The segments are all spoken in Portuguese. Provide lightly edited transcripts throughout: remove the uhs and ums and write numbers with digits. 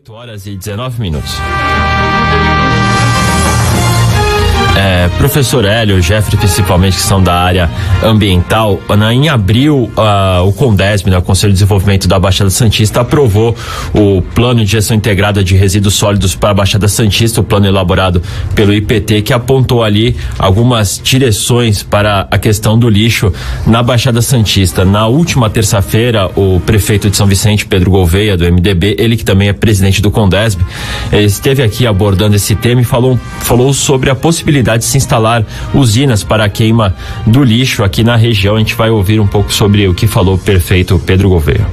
8h19. Professor Hélio, Jeffrey, principalmente, que são da área ambiental, em abril, o CONDESB, o Conselho de Desenvolvimento da Baixada Santista, aprovou o Plano de Gestão Integrada de Resíduos Sólidos para a Baixada Santista, o plano elaborado pelo IPT, que apontou ali algumas direções para a questão do lixo na Baixada Santista. Na última terça-feira, o prefeito de São Vicente, Pedro Gouveia, do MDB, ele que também é presidente do CONDESB, esteve aqui abordando esse tema e falou sobre a possibilidade de se instalar usinas para a queima do lixo aqui na região. A gente vai ouvir um pouco sobre o que falou o prefeito Pedro Gouveia.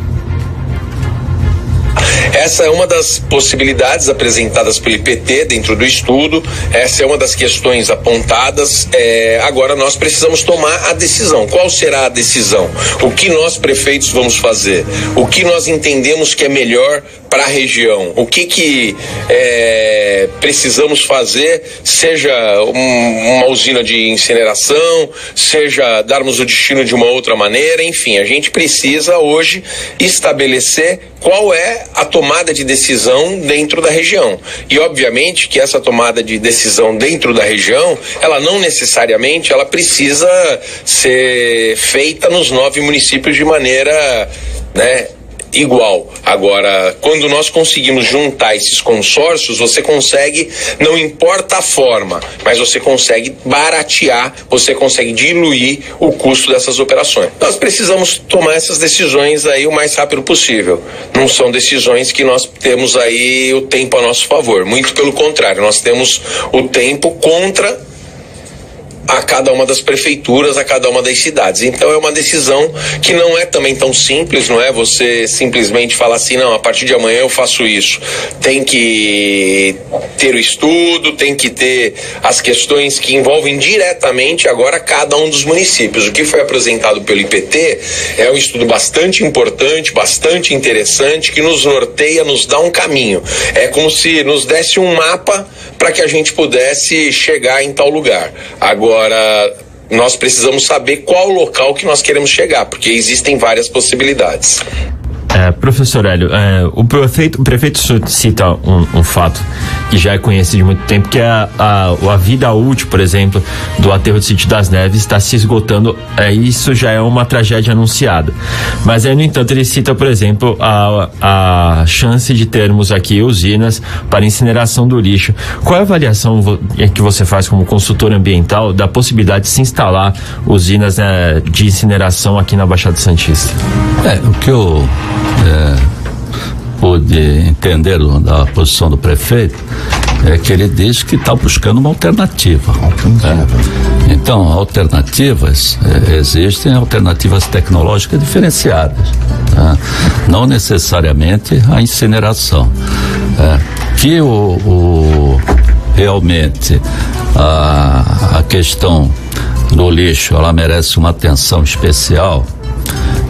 Essa é uma das possibilidades apresentadas pelo IPT dentro do estudo, essa é uma das questões apontadas. Agora nós precisamos tomar a decisão. Qual será a decisão? O que nós, prefeitos, vamos fazer? O que nós entendemos que é melhor para a região? O que precisamos fazer, seja uma usina de incineração, seja darmos o destino de uma outra maneira, enfim, a gente precisa hoje estabelecer qual é a tomada de decisão dentro da região. E obviamente que essa tomada de decisão dentro da região, ela não necessariamente ela precisa ser feita nos 9 municípios de maneira, igual. Agora, quando nós conseguimos juntar esses consórcios, você consegue, não importa a forma, mas você consegue baratear, você consegue diluir o custo dessas operações. Nós precisamos tomar essas decisões aí o mais rápido possível. Não são decisões que nós temos aí o tempo a nosso favor. Muito pelo contrário, nós temos o tempo contra a cada uma das prefeituras, a cada uma das cidades. Então é uma decisão que não é também tão simples, não é você simplesmente falar assim, não, a partir de amanhã eu faço isso. Tem que ter o estudo, tem que ter as questões que envolvem diretamente agora cada um dos municípios. O que foi apresentado pelo IPT é um estudo bastante importante, bastante interessante, que nos norteia, nos dá um caminho. É como se nos desse um mapa para que a gente pudesse chegar em tal lugar. Agora, nós precisamos saber qual local que nós queremos chegar, porque existem várias possibilidades. Professor Hélio, o prefeito cita um fato que já é conhecido de muito tempo, que é a vida útil, por exemplo, do aterro do Sítio das Neves está se esgotando. Isso já é uma tragédia anunciada. Mas aí, no entanto, ele cita, por exemplo, a chance de termos aqui usinas para incineração do lixo. Qual é a avaliação que você faz como consultor ambiental da possibilidade de se instalar usinas de incineração aqui na Baixada Santista? O que eu pude entender da posição do prefeito é que ele diz que está buscando uma alternativa. Então, alternativas, existem alternativas tecnológicas diferenciadas, não necessariamente a incineração. Que realmente a questão do lixo, ela merece uma atenção especial.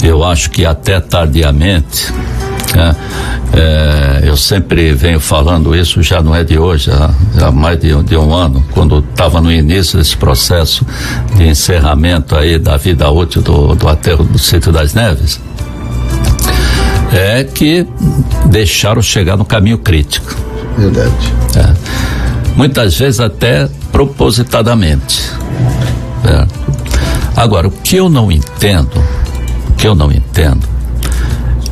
Eu acho que até tardiamente, eu sempre venho falando isso, já não é de hoje, há mais de um ano, quando estava no início desse processo de encerramento aí da vida útil do aterro do Sítio das Neves, que deixaram chegar no caminho crítico. Verdade. Muitas vezes até propositadamente. Agora, o que eu não entendo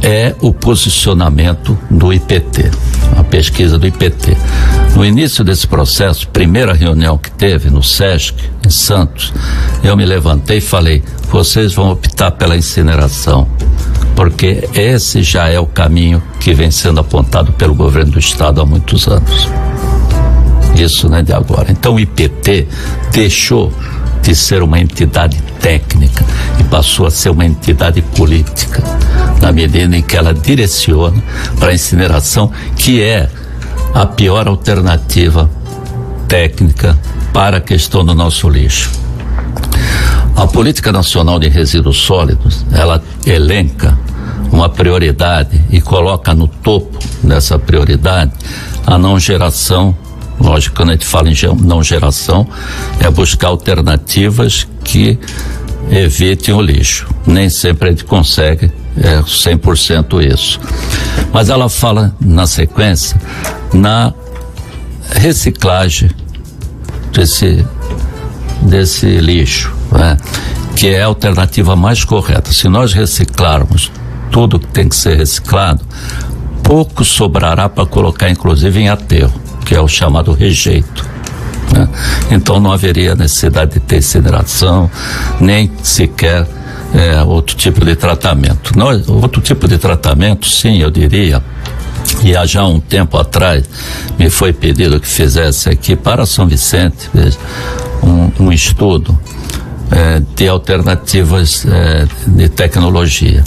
é o posicionamento do IPT, a pesquisa do IPT. No início desse processo, primeira reunião que teve no SESC, em Santos, eu me levantei e falei, vocês vão optar pela incineração, porque esse já é o caminho que vem sendo apontado pelo governo do estado há muitos anos. Isso não é de agora. Então o IPT deixou de ser uma entidade técnica e passou a ser uma entidade política, na medida em que ela direciona para a incineração, que é a pior alternativa técnica para a questão do nosso lixo. A Política Nacional de Resíduos Sólidos, ela elenca uma prioridade e coloca no topo dessa prioridade a não geração. Lógico, quando a gente fala em não geração, é buscar alternativas que evitem o lixo. Nem sempre a gente consegue 100% isso. Mas ela fala na sequência na reciclagem desse lixo, né? Que é a alternativa mais correta. Se nós reciclarmos tudo que tem que ser reciclado, pouco sobrará para colocar inclusive em aterro, que é o chamado rejeito, né? Então não haveria necessidade de ter incineração, nem sequer outro tipo de tratamento. Outro tipo de tratamento, sim, eu diria, e há já um tempo atrás me foi pedido que fizesse aqui para São Vicente, veja, um estudo de alternativas de tecnologia.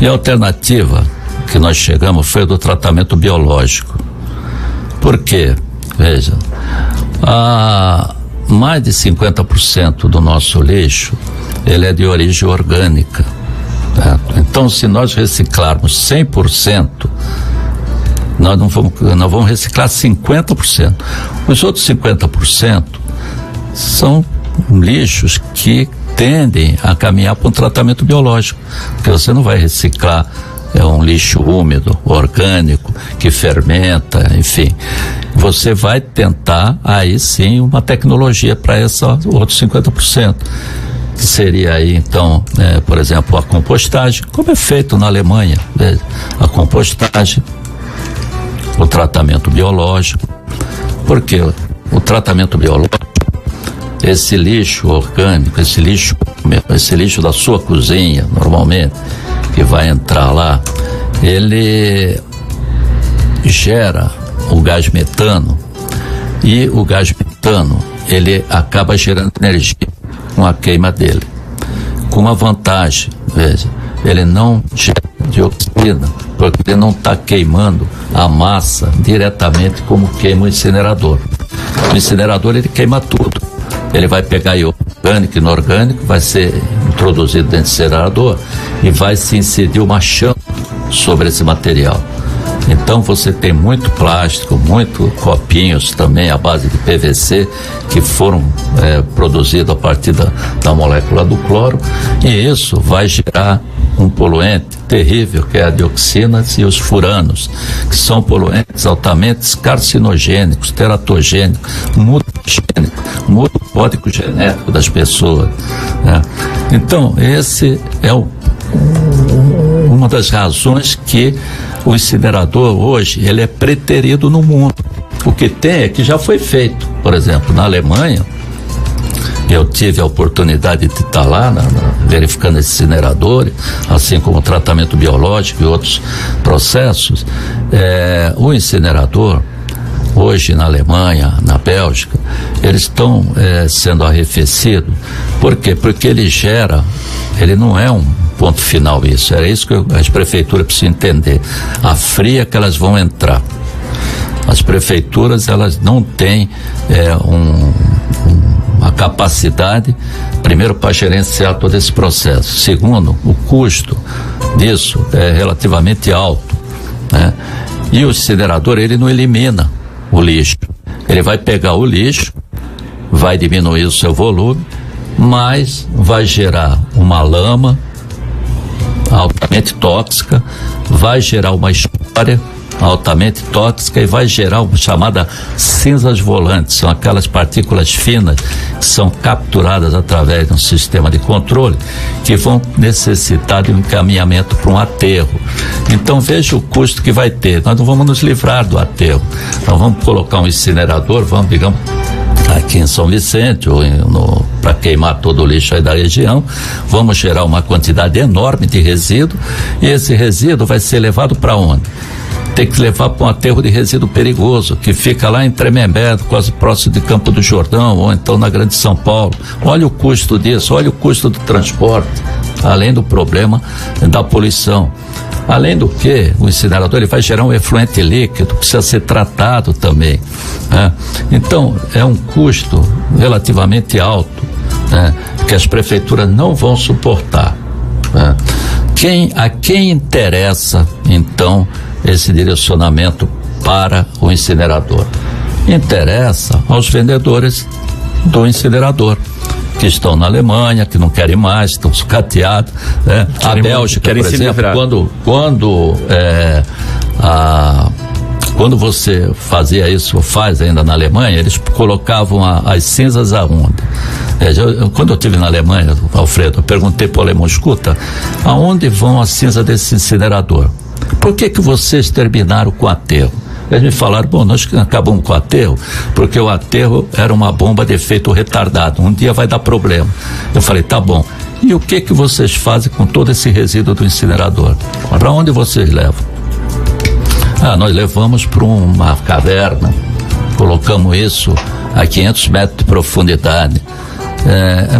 E a alternativa que nós chegamos foi do tratamento biológico. Por quê? Veja, mais de 50% do nosso lixo ele é de origem orgânica, tá? Então, se nós reciclarmos 100%, nós vamos reciclar 50%. Os outros 50% são lixos que tendem a caminhar para um tratamento biológico, porque você não vai reciclar um lixo úmido, orgânico, que fermenta, enfim. Você vai tentar aí sim uma tecnologia para essa outros 50%. Que seria aí então, por exemplo, a compostagem, como é feito na Alemanha, né? A compostagem, o tratamento biológico, porque o tratamento biológico, esse lixo orgânico, esse lixo da sua cozinha, normalmente, que vai entrar lá, ele gera o gás metano, e o gás metano, ele acaba gerando energia com a queima dele, com uma vantagem, veja, ele não gera dioxina, porque ele não está queimando a massa diretamente como queima o incinerador. O incinerador, ele queima tudo, ele vai pegar orgânico e inorgânico, vai ser introduzido dentro do incinerador e vai se incidir uma chama sobre esse material. Então você tem muito plástico, muito copinhos também à base de PVC que foram produzidos a partir da molécula do cloro, e isso vai gerar um poluente terrível, que é a dioxinas e os furanos, que são poluentes altamente carcinogênicos, teratogênicos, mutagênicos, muda o código genético das pessoas, né? Então esse é uma das razões que o incinerador hoje ele é preterido no mundo. O que tem é que já foi feito, por exemplo, na Alemanha. Eu tive a oportunidade de estar lá verificando esse incinerador, assim como o tratamento biológico e outros processos. O incinerador hoje na Alemanha, na Bélgica, eles estão sendo arrefecidos. Por quê? Porque ele não é um ponto final isso. Era isso que as prefeituras precisam entender. A fria que elas vão entrar. As prefeituras, elas não têm a capacidade, primeiro, para gerenciar todo esse processo. Segundo, o custo disso é relativamente alto, né? E o incinerador, ele não elimina o lixo. Ele vai pegar o lixo, vai diminuir o seu volume, mas vai gerar uma lama altamente tóxica, vai gerar uma escória altamente tóxica e vai gerar uma chamada cinzas volantes. São aquelas partículas finas que são capturadas através de um sistema de controle que vão necessitar de um encaminhamento para um aterro. Então veja o custo que vai ter. Nós não vamos nos livrar do aterro, nós vamos colocar um incinerador, digamos, aqui em São Vicente, ou para queimar todo o lixo aí da região, vamos gerar uma quantidade enorme de resíduo, e esse resíduo vai ser levado para onde? Tem que levar para um aterro de resíduo perigoso, que fica lá em Tremembé, quase próximo de Campo do Jordão, ou então na Grande São Paulo. Olha o custo disso, olha o custo do transporte, além do problema da poluição. Além do que, o incinerador ele vai gerar um efluente líquido, precisa ser tratado também, né? Então, é um custo relativamente alto, né, que as prefeituras não vão suportar, né? A quem interessa, então, esse direcionamento para o incinerador? Interessa aos vendedores do incinerador, que estão na Alemanha, que não querem mais, estão sucateados, né? A Bélgica, por exemplo, quando você fazia isso, ou faz ainda na Alemanha, eles colocavam as cinzas aonde? Quando eu estive na Alemanha, Alfredo, eu perguntei para o alemão, escuta, aonde vão as cinzas desse incinerador? Por que vocês terminaram com o aterro? Eles me falaram, bom, nós acabamos com o aterro porque o aterro era uma bomba de efeito retardado, um dia vai dar problema. Eu falei, tá bom, e o que vocês fazem com todo esse resíduo do incinerador? Para onde vocês levam? Nós levamos para uma caverna, colocamos isso a 500 metros de profundidade.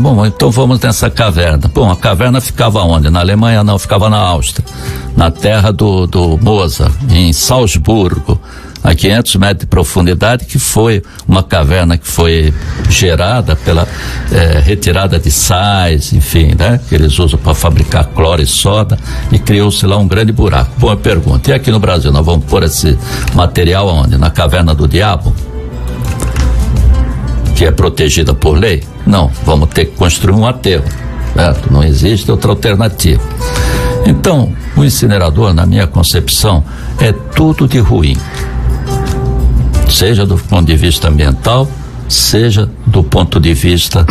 Bom, então vamos nessa caverna. Bom, a caverna ficava onde? Na Alemanha não, ficava na Áustria, na terra do Mozart, em Salzburgo, a 500 metros de profundidade, que foi uma caverna que foi gerada pela retirada de sais, enfim, né? Que eles usam para fabricar cloro e soda, e criou-se lá um grande buraco. Bom, eu pergunto, e aqui no Brasil, nós vamos pôr esse material onde? Na Caverna do Diabo? Que é protegida por lei? Não, vamos ter que construir um aterro, certo? Não existe outra alternativa. Então, o incinerador, na minha concepção, é tudo de ruim, seja do ponto de vista ambiental, seja do ponto de vista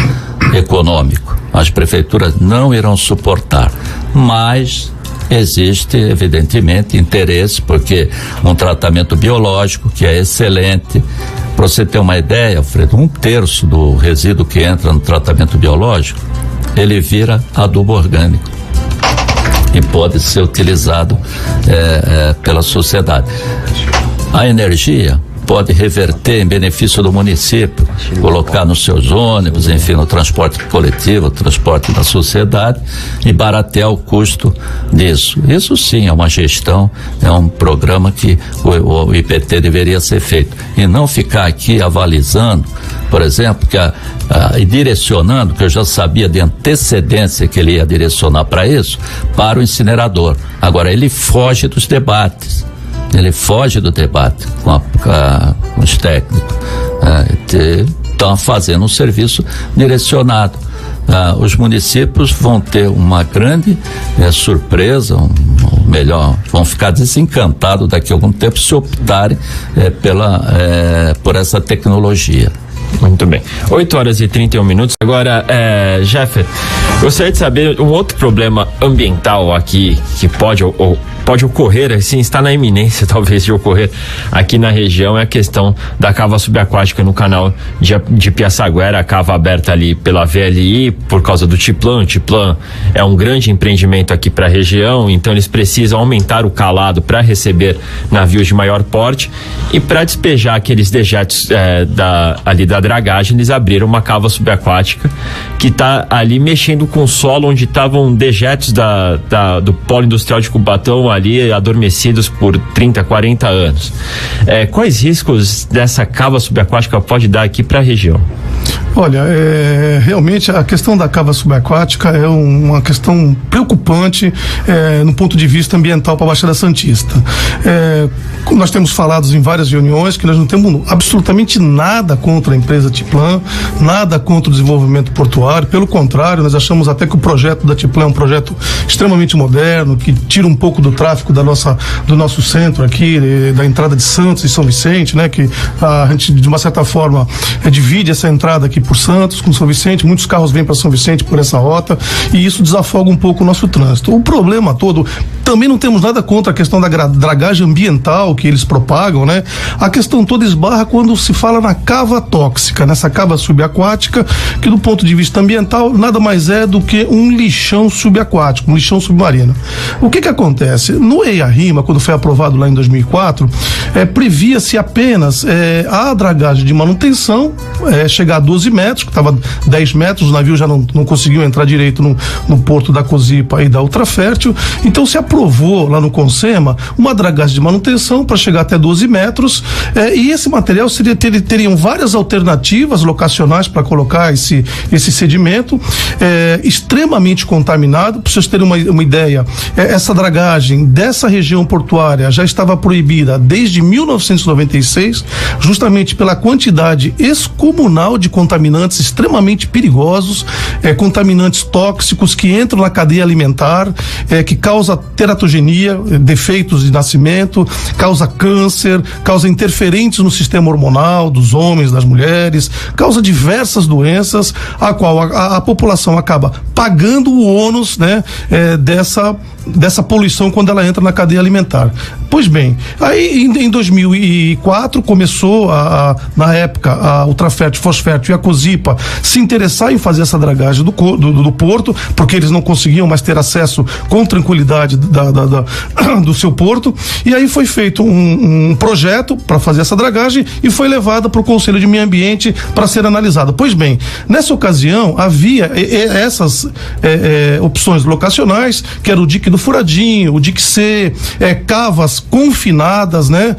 econômico. As prefeituras não irão suportar, mas existe, evidentemente, interesse, porque um tratamento biológico que é excelente. Para você ter uma ideia, Alfredo, 1/3 do resíduo que entra no tratamento biológico, ele vira adubo orgânico e pode ser utilizado pela sociedade. A energia pode reverter em benefício do município, colocar nos seus ônibus, enfim, no transporte coletivo, transporte da sociedade, e baratear o custo disso. Isso sim é uma gestão, é um programa que o IPT deveria ser feito, e não ficar aqui avalizando, por exemplo, e direcionando, que eu já sabia de antecedência que ele ia direcionar para isso, para o incinerador. Agora, ele foge dos debates. Ele foge do debate com os técnicos. Estão fazendo um serviço direcionado. Os municípios vão ter uma grande surpresa, melhor, vão ficar desencantados daqui a algum tempo se optarem por essa tecnologia. Muito bem. 8h31. Agora, Jeffer, gostaria de saber um outro problema ambiental aqui que pode ocorrer, assim, está na iminência talvez de ocorrer aqui na região, é a questão da cava subaquática no canal de Piaçaguera, a cava aberta ali pela VLI por causa do Tiplan. O Tiplan é um grande empreendimento aqui para a região, então eles precisam aumentar o calado para receber navios de maior porte, e para despejar aqueles dejetos ali da dragagem, eles abriram uma cava subaquática que está ali mexendo com o solo onde estavam dejetos do polo industrial de Cubatão ali adormecidos por 30, 40 anos. Quais riscos dessa cava subaquática pode dar aqui para a região? Olha, realmente a questão da cava subaquática é uma questão preocupante no ponto de vista ambiental para a Baixada Santista. Nós temos falado em várias reuniões que nós não temos absolutamente nada contra a empresa Tiplan, nada contra o desenvolvimento portuário, pelo contrário, nós achamos até que o projeto da Tiplan é um projeto extremamente moderno, que tira um pouco do tráfego do nosso centro aqui, da entrada de Santos e São Vicente, né, que a gente de uma certa forma divide essa entrada aqui por Santos com São Vicente, muitos carros vêm para São Vicente por essa rota, e isso desafoga um pouco o nosso trânsito. O problema todo, também não temos nada contra a questão da dragagem ambiental que eles propagam, né? A questão toda esbarra quando se fala na cava tóxica, nessa cava subaquática, que do ponto de vista ambiental nada mais é do que um lixão subaquático, um lixão submarino. O que acontece? No EIA-RIMA, quando foi aprovado lá em 2004, previa-se apenas a dragagem de manutenção chegar a 12 metros, que estava 10 metros, o navio já não conseguiu entrar direito no porto da Cozipa e da Ultrafértil, então se aprovou lá no Consema uma dragagem de manutenção para chegar até 12 metros, e esse material teriam várias alternativas locacionais para colocar esse sedimento, extremamente contaminado. Para vocês terem uma ideia, essa dragagem dessa região portuária já estava proibida desde 1996, justamente pela quantidade excomunal de contaminação contaminantes extremamente perigosos, contaminantes tóxicos que entram na cadeia alimentar, que causa teratogenia, defeitos de nascimento, causa câncer, causa interferentes no sistema hormonal dos homens, das mulheres, causa diversas doenças, a qual a população acaba pagando o ônus, né, dessa poluição quando ela entra na cadeia alimentar. Pois bem, aí em 2004 começou na época a Ultrafert, Fosfert e a Cosipa se interessar em fazer essa dragagem do porto, porque eles não conseguiam mais ter acesso com tranquilidade do seu porto, e aí foi feito um projeto para fazer essa dragagem e foi levada para o Conselho de Meio Ambiente para ser analisada. Pois bem, nessa ocasião havia essas opções locacionais, que era o dique do Furadinho, o dique C, cavas confinadas, né?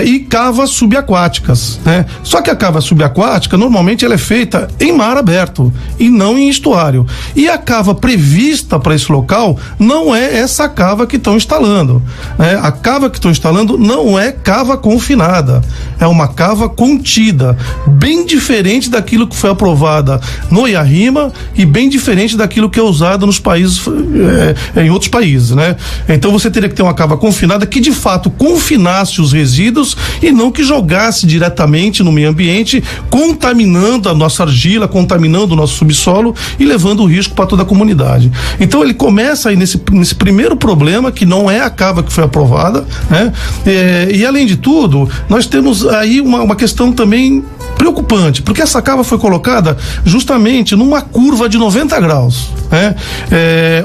E cavas subaquáticas, né? Só que a cava subaquática normalmente ela é feita em mar aberto e não em estuário. E a cava prevista para esse local não é essa cava que estão instalando, né? A cava que estão instalando não é cava confinada, é uma cava contida, bem diferente daquilo que foi aprovada no IARIMA e bem diferente daquilo que é usado nos países, em outros países, né? Então você teria que ter uma cava confinada que de fato confinasse os resíduos e não que jogasse diretamente no meio ambiente, contaminando a nossa argila, contaminando o nosso subsolo e levando o risco para toda a comunidade. Então ele começa aí nesse primeiro problema, que não é a cava que foi aprovada, né? E além de tudo, nós temos aí uma questão também preocupante, porque essa cava foi colocada justamente numa curva de 90 graus, né?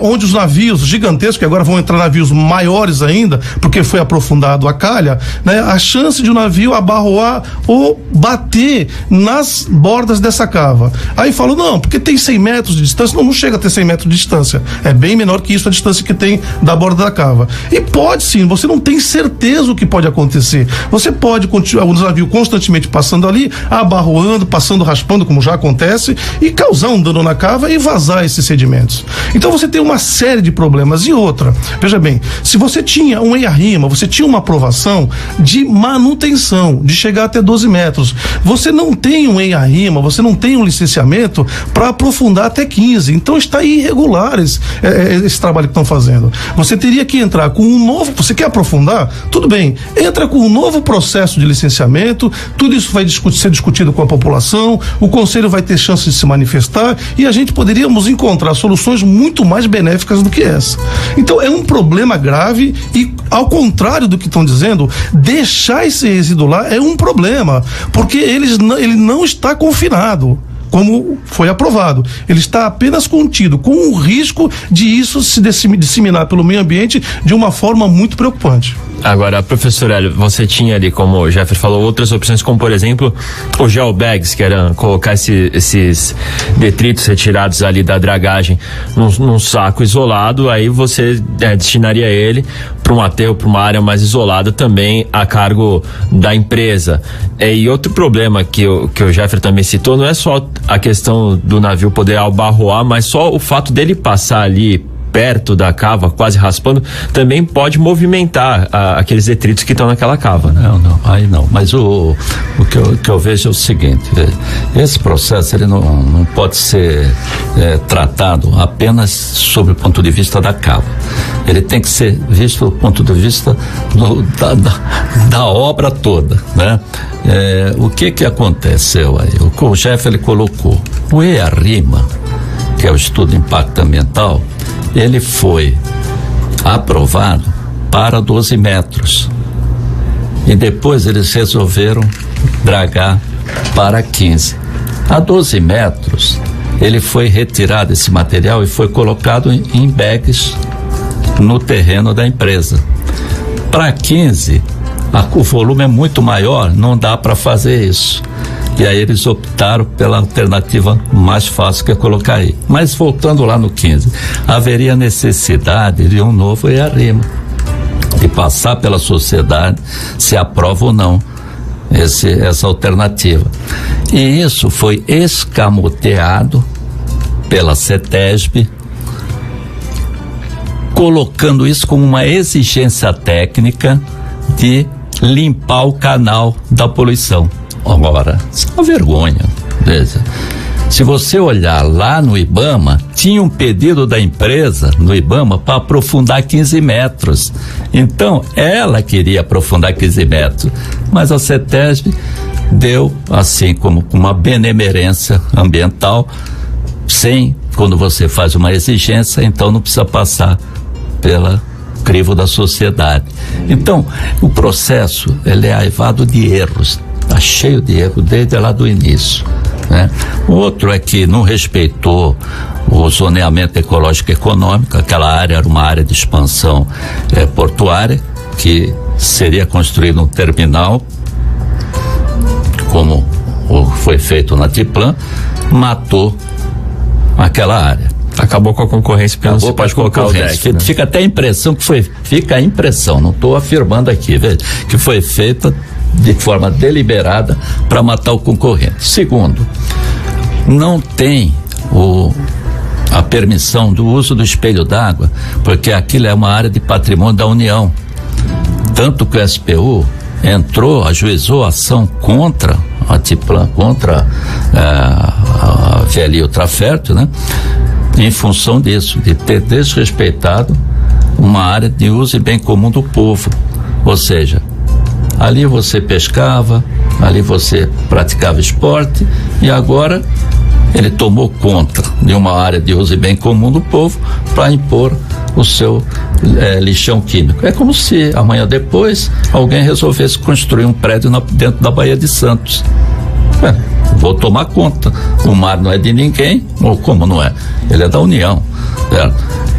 Onde os navios gigantescos, que agora vão entrar navios maiores ainda, porque foi aprofundado a calha, né? A chance de o navio abarroar ou bater nas bordas dessa cava. Aí falou, não, porque tem 100 metros de distância. Não chega a ter 100 metros de distância, é bem menor que isso a distância que tem da borda da cava. E pode sim, você não tem certeza o que pode acontecer. Você pode continuar o navio constantemente passando ali, abarroando, passando, raspando, como já acontece, e causar um dano na cava e vazar esses sedimentos. Então você tem uma série de problemas. E outra, veja bem, se você tinha um EIA-RIMA, você tinha uma aprovação de manutenção, de chegar até 12 metros. Você não tem um EIA-RIMA, você não tem um licenciamento para aprofundar até 15. Então está irregular esse trabalho que estão fazendo. Você teria que entrar com um novo, você quer aprofundar? Tudo bem, entra com um novo processo de licenciamento, tudo isso vai ser discutido com a população, o conselho vai ter chance de se manifestar e a gente poderíamos encontrar soluções muito mais benéficas do que essa. Então é um problema grave e, ao contrário do que estão dizendo, deixar esse resíduo lá é um problema, porque ele não está confinado, como foi aprovado. Ele está apenas contido, com o risco de isso se disseminar pelo meio ambiente de uma forma muito preocupante. Agora, professor Hélio, você tinha ali, como o Jeffer falou, outras opções, como por exemplo o geobags, que era colocar esses detritos retirados ali da dragagem num saco isolado, aí você destinaria ele para um aterro, para uma área mais isolada, também a cargo da empresa. E outro problema que o Jeffer também citou, não é só a questão do navio poder abarroar, mas só o fato dele passar ali perto da cava, quase raspando, também pode movimentar aqueles detritos que estão naquela cava, né? Aí não, mas o que eu vejo é o seguinte, esse processo ele não pode ser tratado apenas sob o ponto de vista da cava, ele tem que ser visto do ponto de vista da obra toda, né? O que aconteceu aí? O chefe ele colocou o EIA-RIMA, que é o estudo de impacto ambiental, ele foi aprovado para 12 metros e depois eles resolveram dragar para 15. A 12 metros ele foi retirado esse material e foi colocado em bags no terreno da empresa. Para 15 o volume é muito maior, não dá para fazer isso. E aí eles optaram pela alternativa mais fácil, que é colocar aí. Mas voltando lá no 15, haveria necessidade de um novo EIA-RIMA, de passar pela sociedade se aprova ou não essa alternativa. E isso foi escamoteado pela CETESB, colocando isso como uma exigência técnica de limpar o canal da poluição. Agora, isso é uma vergonha. Veja, Se você olhar lá no IBAMA, tinha um pedido da empresa no IBAMA para aprofundar 15 metros. Então, ela queria aprofundar 15 metros, mas a CETESB deu, assim como uma benemerência ambiental, quando você faz uma exigência, então não precisa passar pela crivo da sociedade. Então, o processo, ele é aivado de erros, está cheio de erros desde lá do início, né? O outro é que não respeitou o zoneamento ecológico econômico. Aquela área era uma área de expansão portuária, que seria construído um terminal, como foi feito na Tiplan, matou aquela área. Acabou com a concorrência, porque não se pode colocar o deck, né? Fica até a impressão fica a impressão, não estou afirmando aqui, veja, que foi feita de forma deliberada para matar o concorrente. Segundo, não tem a permissão do uso do espelho d'água, porque aquilo é uma área de patrimônio da União. Tanto que o SPU ajuizou a ação contra a Tiplan, contra a VLI Ultrafértil, né? Em função disso, de ter desrespeitado uma área de uso e bem comum do povo. Ou seja, ali você pescava, ali você praticava esporte, e agora ele tomou conta de uma área de uso e bem comum do povo para impor o seu lixão químico. É como se amanhã depois alguém resolvesse construir um prédio dentro da Baía de Santos. Vou tomar conta. O mar não é de ninguém, ou como não é? Ele é da União.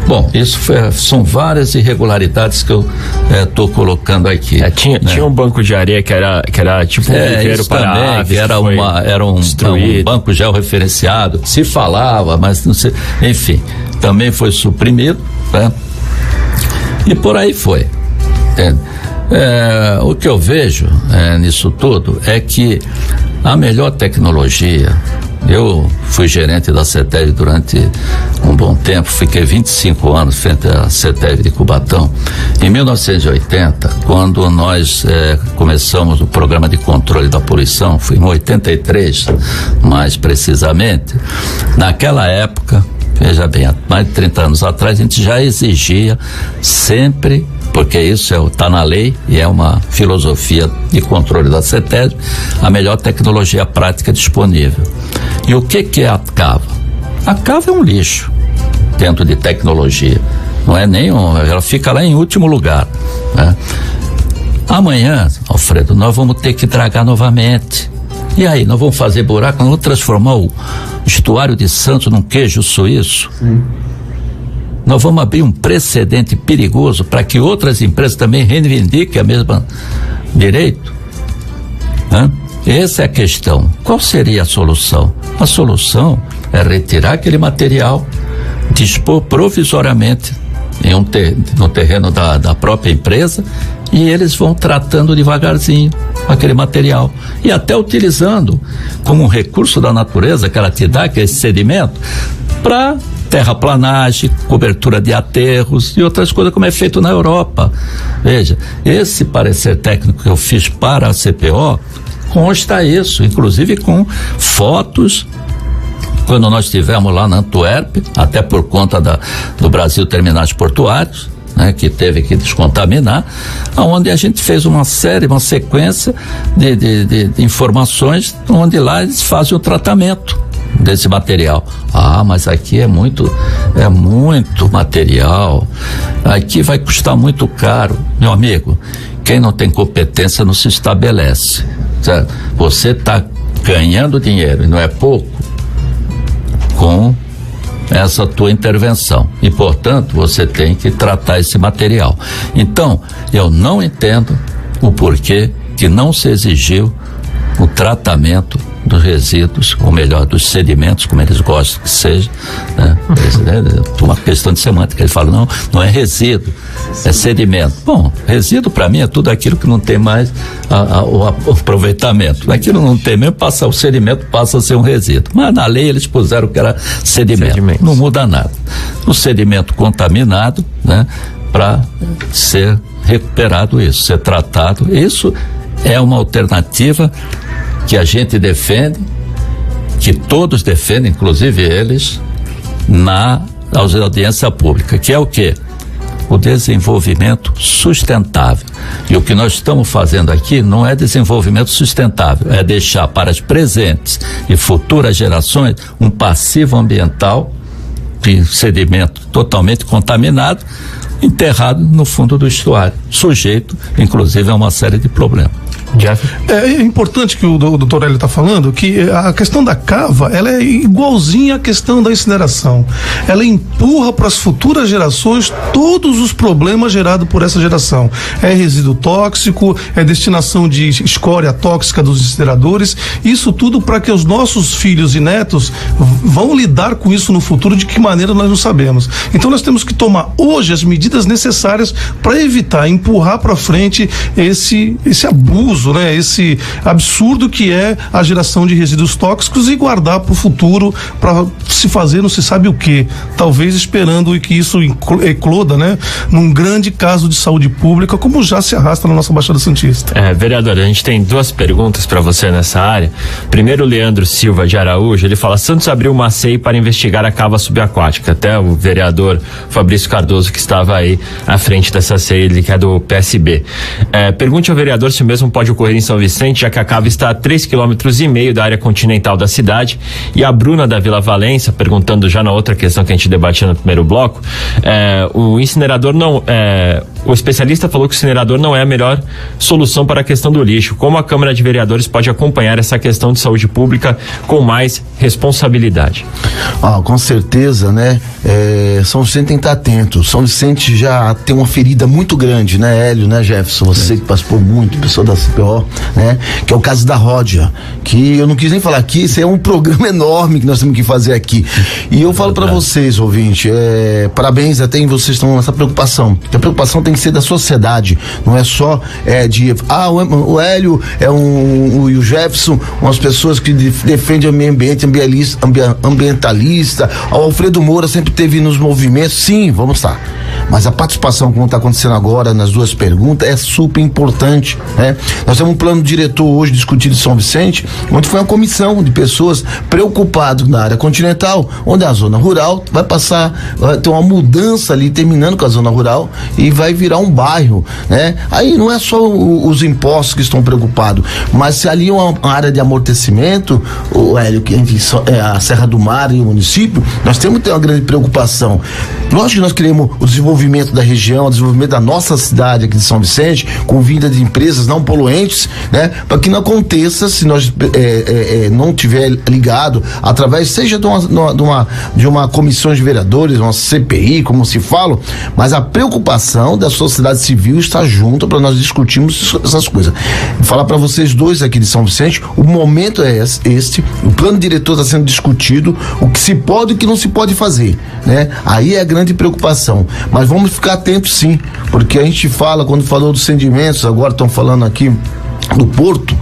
Bom, isso são várias irregularidades que eu estou colocando aqui. Tinha um banco de areia que era tipo um viveiro para aves, era um banco georreferenciado, se falava, mas não sei, enfim, também foi suprimido, né? E por aí foi. O que eu vejo nisso tudo é que a melhor tecnologia, eu fui gerente da CETESB durante um bom tempo, fiquei 25 anos frente à CETESB de Cubatão. Em 1980, quando nós começamos o programa de controle da poluição, foi em 83, mais precisamente, naquela época, veja bem, há mais de 30 anos atrás, a gente já exigia sempre, porque isso está na lei e é uma filosofia de controle da CETESB, a melhor tecnologia prática disponível. E o que é a cava? A cava é um lixo dentro de tecnologia, não é nenhum, ela fica lá em último lugar, né? Amanhã, Alfredo, nós vamos ter que dragar novamente. E aí, nós vamos fazer buraco, nós vamos transformar o estuário de Santos num queijo suíço. Nós vamos abrir um precedente perigoso para que outras empresas também reivindiquem a mesma direito, né? Essa é a questão. Qual seria a solução? A solução é retirar aquele material, dispor provisoriamente no terreno da própria empresa, e eles vão tratando devagarzinho aquele material e até utilizando como um recurso da natureza que ela te dá, que é esse sedimento, para terraplanagem, cobertura de aterros e outras coisas, como é feito na Europa. Veja, esse parecer técnico que eu fiz para a CPO consta isso, inclusive com fotos. Quando nós estivemos lá na Antuérpia, até por conta do Brasil Terminais Portuários, né, que teve que descontaminar, onde a gente fez uma sequência de informações, onde lá eles fazem o tratamento desse material. Mas aqui é muito material, aqui vai custar muito caro. Meu amigo, quem não tem competência não se estabelece, certo? Você está ganhando dinheiro, e não é pouco, com essa tua intervenção, e portanto você tem que tratar esse material. Então, eu não entendo o porquê que não se exigiu o tratamento dos resíduos, ou melhor, dos sedimentos, como eles gostam que seja, né? Uma questão de semântica, eles falam, não é resíduo, é sedimento. Bom, resíduo para mim é tudo aquilo que não tem mais o aproveitamento. Aquilo não tem mesmo, o sedimento passa a ser um resíduo. Mas na lei eles puseram que era sedimento. Não muda nada. O sedimento contaminado, né? Para ser recuperado isso, ser tratado. Isso é uma alternativa que a gente defende que todos defendem, inclusive eles, na audiência pública, que é o quê? O desenvolvimento sustentável. E o que nós estamos fazendo aqui não é desenvolvimento sustentável, é deixar para as presentes e futuras gerações um passivo ambiental de sedimento totalmente contaminado, enterrado no fundo do estuário, sujeito, inclusive, a uma série de problemas. Jeff? É importante que o doutor Hélio está falando que a questão da cava, ela é igualzinha à questão da incineração. Ela empurra para as futuras gerações todos os problemas gerados por essa geração. É resíduo tóxico, é destinação de escória tóxica dos incineradores, isso tudo para que os nossos filhos e netos vão lidar com isso no futuro, de que maneira nós não sabemos. Então nós temos que tomar hoje as medidas necessárias para evitar, empurrar para frente esse abuso, né? Esse absurdo que é a geração de resíduos tóxicos e guardar para o futuro para se fazer não se sabe o que, talvez esperando que isso ecloda, né? Num grande caso de saúde pública, como já se arrasta na nossa Baixada Santista. Vereador, a gente tem duas perguntas para você nessa área. Primeiro, o Leandro Silva de Araújo, ele fala: Santos abriu uma SEI para investigar a cava subaquática. Até o vereador Fabrício Cardoso, que estava aí à frente dessa SEI, ele que é do PSB. Pergunte ao vereador se o mesmo pode ocorrer em São Vicente, já que a cava está a 3,5 km da área continental da cidade. E a Bruna da Vila Valença, perguntando já na outra questão que a gente debatia no primeiro bloco, o incinerador não, o especialista falou que o incinerador não é a melhor solução para a questão do lixo. Como a Câmara de Vereadores pode acompanhar essa questão de saúde pública com mais responsabilidade? Com certeza, né? São Vicente tem que estar atento. São Vicente já tem uma ferida muito grande, né, Hélio, né, Jefferson? Você que participou muito, pessoa da CPO, né? Que é o caso da Ródia, que eu não quis nem falar aqui, isso é um programa enorme que nós temos que fazer aqui. E eu falo para vocês, ouvinte, parabéns até em vocês estão nessa preocupação, porque a preocupação tem que ser da sociedade, não é só o Hélio e o Jefferson, umas pessoas que defendem o meio ambiente, ambientalista. O Alfredo Moura sempre teve nos movimentos, sim, vamos lá. Mas a participação, como está acontecendo agora nas duas perguntas, é super importante, né? Nós temos um plano diretor hoje discutido em São Vicente, onde foi uma comissão de pessoas preocupadas na área continental, onde a zona rural vai ter uma mudança ali, terminando com a zona rural, e vai virar um bairro, né? Aí não é só os impostos que estão preocupados, mas se ali é uma área de amortecimento, o Hélio, que a Serra do Mar e o município, nós temos que ter uma grande preocupação. Lógico que nós queremos o desenvolvimento da região, o desenvolvimento da nossa cidade aqui de São Vicente, com vinda de empresas não poluentes, né? Para que não aconteça, se nós não tiver ligado, através, seja de uma comissão de vereadores, uma CPI, como se fala, mas a preocupação da sociedade civil está junto para nós discutirmos essas coisas. Vou falar para vocês dois aqui de São Vicente, o momento é este, o plano diretor está sendo discutido, o que se pode e o que não se pode fazer, né? Aí é a grande preocupação, mas vamos ficar atentos sim, porque a gente fala, quando falou dos sedimentos, agora estão falando aqui do porto,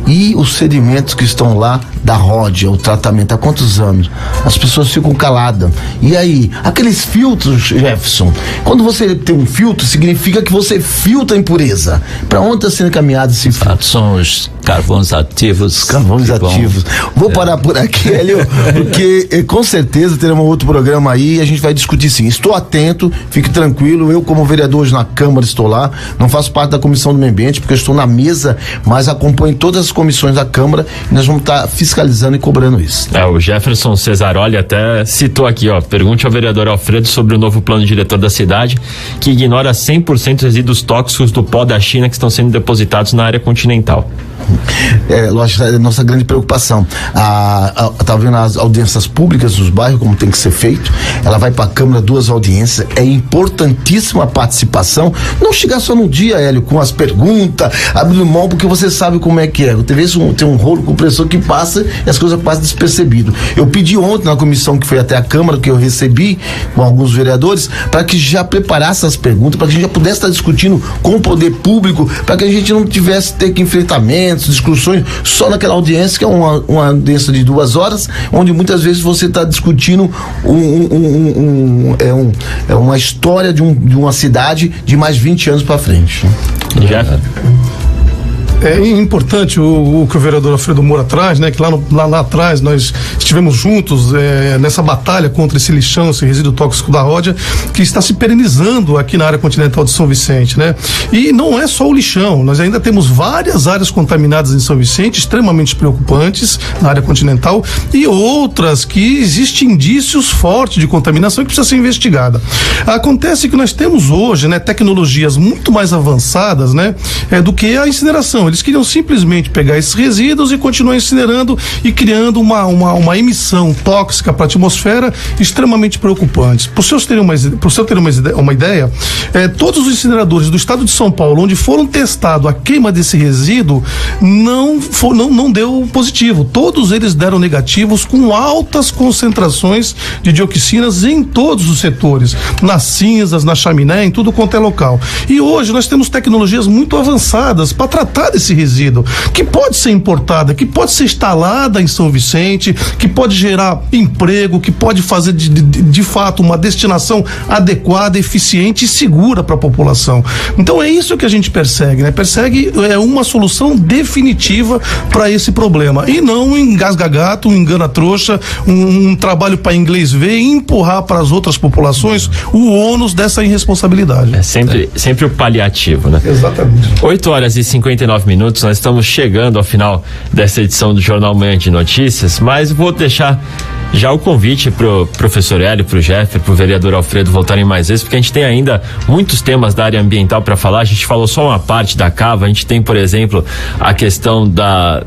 e os sedimentos que estão lá da Ródia, o tratamento, há quantos anos? As pessoas ficam caladas. E aí, aqueles filtros, Jefferson, quando você tem um filtro, significa que você filtra a impureza. Para onde está sendo encaminhado esse filtro? São os carvões ativos. Carvões ativos. Vou parar por aqui, Hélio, porque com certeza teremos outro programa aí e a gente vai discutir sim. Estou atento, fique tranquilo, eu como vereador hoje na Câmara estou lá, não faço parte da Comissão do Meio Ambiente, porque eu estou na mesa, mas acompanho todas as comissões da Câmara e nós vamos estar fiscalizando e cobrando isso. O Jefferson Cesaroli até citou aqui, pergunte ao vereador Alfredo sobre o novo plano diretor da cidade, que ignora 100% dos resíduos tóxicos do pó da China que estão sendo depositados na área continental. Lógico, é a nossa grande preocupação. Tá vendo as audiências públicas dos bairros, como tem que ser feito? Ela vai para a Câmara, 2 audiências. É importantíssima a participação. Não chegar só no dia, Hélio, com as perguntas, abrindo mão, porque você sabe como é que é. Tem um rolo compressor que passa e as coisas passam despercebido. Eu pedi ontem na comissão que foi até a Câmara, que eu recebi com alguns vereadores, para que já preparasse as perguntas, para que a gente já pudesse estar discutindo com o poder público, para que a gente não tivesse ter que enfrentamentos, discussões só naquela audiência, que é uma audiência de 2 horas, onde muitas vezes você está discutindo uma história de uma cidade de mais 20 anos para frente. É importante o que o vereador Alfredo Moura traz, né? Que lá atrás nós estivemos juntos nessa batalha contra esse lixão, esse resíduo tóxico da Ródia, que está se perenizando aqui na área continental de São Vicente, né? E não é só o lixão, nós ainda temos várias áreas contaminadas em São Vicente, extremamente preocupantes na área continental, e outras que existem indícios fortes de contaminação que precisa ser investigada. Acontece que nós temos hoje, né, tecnologias muito mais avançadas, né, do que a incineração. Eles queriam simplesmente pegar esses resíduos e continuar incinerando e criando uma emissão tóxica para a atmosfera extremamente preocupante. Para o senhor terem uma ideia, todos os incineradores do estado de São Paulo, onde foram testados a queima desse resíduo, não deu positivo. Todos eles deram negativos com altas concentrações de dioxinas em todos os setores, nas cinzas, na chaminé, em tudo quanto é local. E hoje nós temos tecnologias muito avançadas para tratar desse resíduo, que pode ser importada, que pode ser instalada em São Vicente, que pode gerar emprego, que pode fazer de fato uma destinação adequada, eficiente e segura para a população. Então é isso que a gente persegue, né? Persegue uma solução definitiva para esse problema e não um engasga-gato, um engana-trouxa, um trabalho para inglês ver e empurrar para as outras populações o ônus dessa irresponsabilidade. É sempre o paliativo, né? Exatamente. 8h59, nós estamos chegando ao final dessa edição do Jornal Manhã de Notícias, mas vou deixar já o convite pro professor Hélio, pro Jeffer, pro vereador Alfredo voltarem mais vezes, porque a gente tem ainda muitos temas da área ambiental para falar. A gente falou só uma parte da Cava, a gente tem, por exemplo, a questão da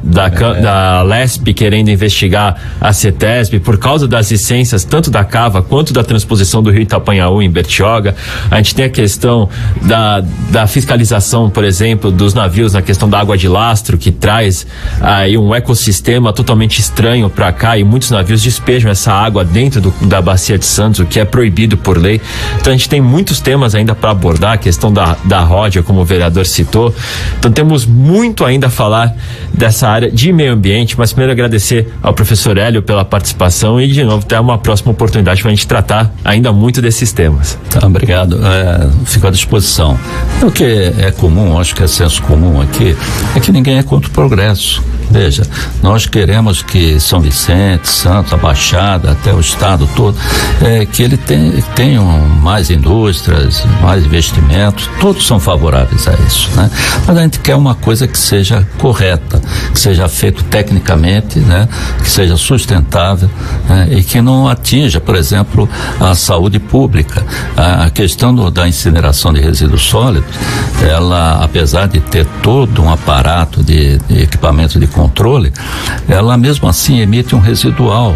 LESP querendo investigar a CETESB por causa das licenças tanto da Cava quanto da transposição do Rio Itapanhaú em Bertioga. A gente tem a questão da fiscalização, por exemplo, dos navios na questão da água de lastro, que traz aí um ecossistema totalmente estranho para cá, e muitos navios despejam essa água dentro da Bacia de Santos, o que é proibido por lei. Então a gente tem muitos temas ainda para abordar, a questão da Ródia, como o vereador citou. Então temos muito ainda a falar dessa área de meio ambiente, mas primeiro agradecer ao professor Hélio pela participação e de novo até uma próxima oportunidade para a gente tratar ainda muito desses temas. Tá, obrigado, fico à disposição. O que é comum, acho que é senso comum aqui, é que ninguém é contra o progresso. Veja, nós queremos que São Vicente, Santos, a Baixada, até o estado todo, que ele tenham mais indústrias, mais investimentos, todos são favoráveis a isso, né? Mas a gente quer uma coisa que seja correta, que seja feito tecnicamente, né? Que seja sustentável, né? E que não atinja, por exemplo, a saúde pública. A questão da incineração de resíduos sólidos, ela, apesar de ter todo um aparato de equipamento de controle, ela mesmo assim emite um residual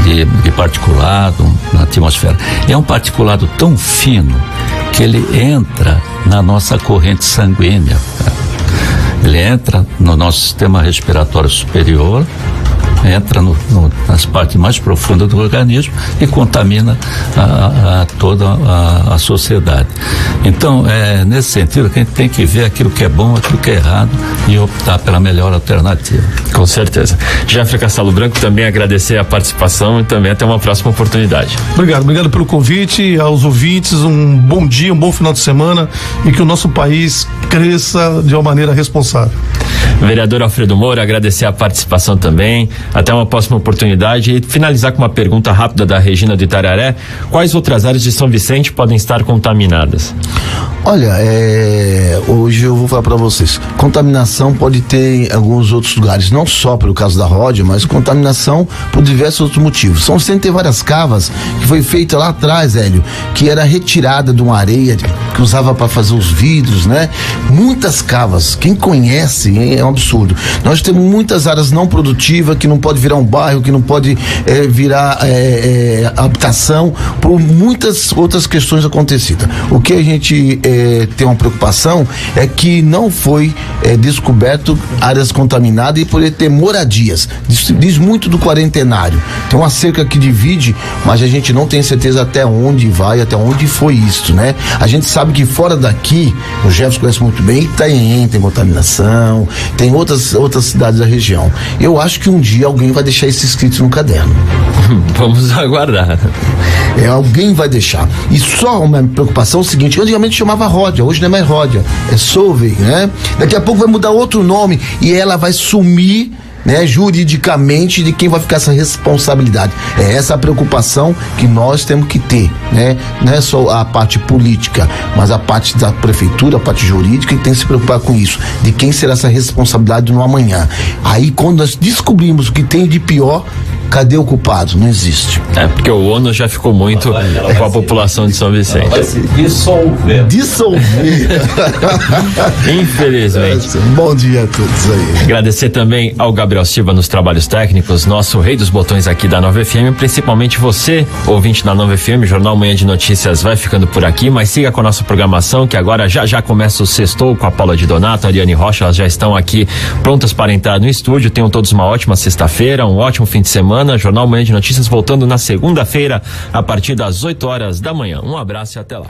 de particulado na atmosfera. É um particulado tão fino que ele entra na nossa corrente sanguínea. Ele entra no nosso sistema respiratório superior, entra nas partes mais profundas do organismo e contamina toda a sociedade. Então, nesse sentido que a gente tem que ver aquilo que é bom, aquilo que é errado e optar pela melhor alternativa. Com certeza. Jeffer Castelo Branco, também agradecer a participação e também até uma próxima oportunidade. Obrigado pelo convite, aos ouvintes, um bom dia, um bom final de semana e que o nosso país cresça de uma maneira responsável. Vereador Alfredo Moura, agradecer a participação também. Até uma próxima oportunidade. E finalizar com uma pergunta rápida da Regina do Itararé: quais outras áreas de São Vicente podem estar contaminadas? Olha, hoje eu vou falar para vocês. Contaminação pode ter em alguns outros lugares, não só pelo caso da Ródia, mas contaminação por diversos outros motivos. São Vicente tem várias cavas que foi feita lá atrás, Hélio, que era retirada de uma areia que usava para fazer os vidros, né? Muitas cavas, quem conhece, é um absurdo. Nós temos muitas áreas não produtivas que não pode virar um bairro, que não pode virar habitação, por muitas outras questões acontecidas. O que a gente tem uma preocupação é que não foi descoberto áreas contaminadas e poder ter moradias. Diz muito do quarentenário. Tem uma cerca que divide, mas a gente não tem certeza até onde vai, até onde foi isso, né? A gente sabe que fora daqui, o Jefferson conhece muito bem, Itanhaém tem contaminação, tem outras cidades da região. Eu acho que um dia alguém vai deixar isso escrito no caderno. Vamos aguardar. Alguém vai deixar. E só uma preocupação é o seguinte: antigamente chamava Ródia, hoje não é mais Ródia, é Solveig, né? Daqui a pouco vai mudar outro nome e ela vai sumir, né, juridicamente, de quem vai ficar essa responsabilidade. É essa a preocupação que nós temos que ter, né? Não é só a parte política, mas a parte da prefeitura, a parte jurídica, que tem que se preocupar com isso, de quem será essa responsabilidade no amanhã. Aí, quando nós descobrimos o que tem de pior, cadê o culpado? Não existe. Porque o ônus já ficou muito com a população de São Vicente. Vai se dissolver. Infelizmente. Bom dia a todos aí. Agradecer também ao Gabriel Silva nos trabalhos técnicos, nosso rei dos botões aqui da Nova FM, principalmente você, ouvinte da Nova FM. Jornal Manhã de Notícias vai ficando por aqui, mas siga com a nossa programação, que agora já começa o Sextou com a Paula de Donato, a Ariane Rocha, elas já estão aqui prontas para entrar no estúdio. Tenham todos uma ótima sexta-feira, um ótimo fim de semana. Jornal Manhã de Notícias voltando na segunda-feira a partir das 8 horas da manhã. Um abraço e até lá.